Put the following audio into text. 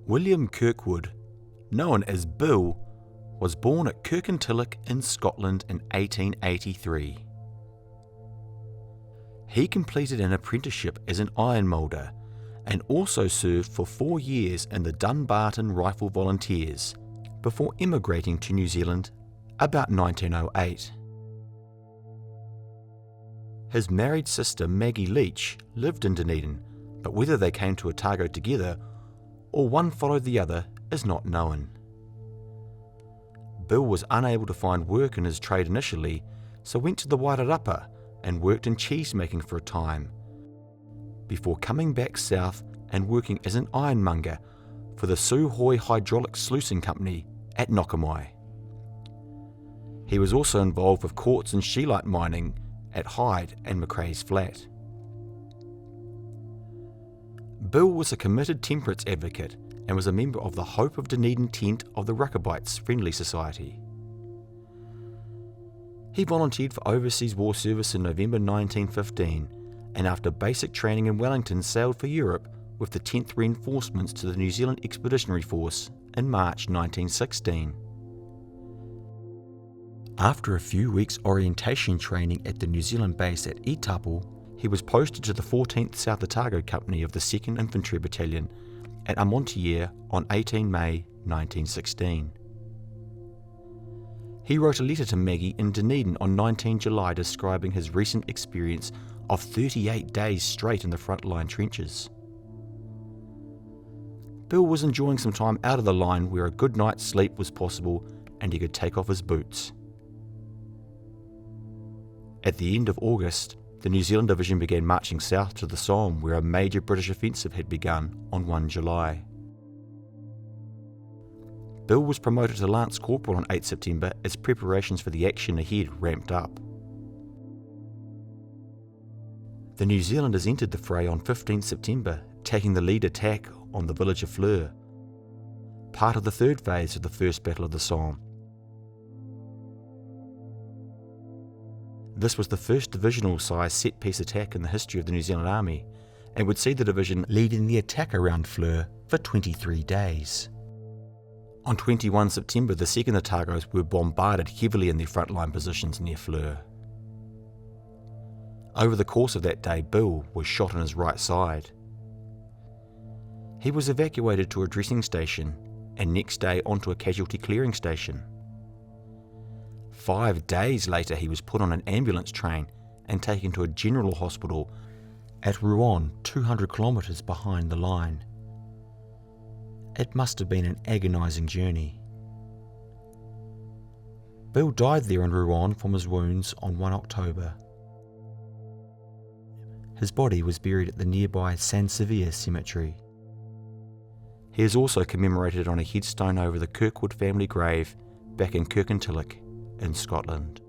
William Kirkwood, known as Bill, was born at Kirkwood in Scotland in 1883. He completed an apprenticeship as an iron moulder and also served for 4 years in the Dunedin Rifle Volunteers before immigrating to New Zealand about 1908. His married sister Maggie Leach lived in Dunedin, but whether they came to Otago together or one followed the other is not known. Bill was unable to find work in his trade initially, so went to the Wairarapa and worked in cheese making for a time, before coming back south and working as an ironmonger for the Suhoi Hydraulic Sluicing Company at Nokamai. He was also involved with quartz and scheelite mining at Hyde and Macrae's Flat. Bill was a committed temperance advocate and was a member of the Hope of Dunedin tent of the Rechabites Friendly Society. He volunteered for overseas war service in November 1915 and after basic training in Wellington sailed for Europe with the 10th Reinforcements to the New Zealand Expeditionary Force in March 1916. After a few weeks orientation training at the New Zealand base at Itapu, he was posted to the 14th South Otago Company of the 2nd Infantry Battalion at Armentières on 18 May 1916. He wrote a letter to Maggie in Dunedin on 19 July describing his recent experience of 38 days straight in the frontline trenches. Bill was enjoying some time out of the line where a good night's sleep was possible and he could take off his boots. At the end of August, the New Zealand Division began marching south to the Somme where a major British offensive had begun on 1 July. Bill was promoted to Lance Corporal on 8 September as preparations for the action ahead ramped up. The New Zealanders entered the fray on 15 September, taking the lead attack on the village of Flers, part of the third phase of the First Battle of the Somme. This was the first divisional-size set-piece attack in the history of the New Zealand Army and would see the division leading the attack around Flers for 23 days. On 21 September, the 2nd Otagos were bombarded heavily in their frontline positions near Flers. Over the course of that day, Bill was shot in his right side. He was evacuated to a dressing station and next day onto a casualty clearing station. 5 days later, he was put on an ambulance train and taken to a general hospital at Rouen, 200 kilometres behind the line. It must have been an agonising journey. Bill died there in Rouen from his wounds on 1 October. His body was buried at the nearby San Xavier Cemetery. He is also commemorated on a headstone over the Kirkwood family grave back in Kirkwood in Scotland.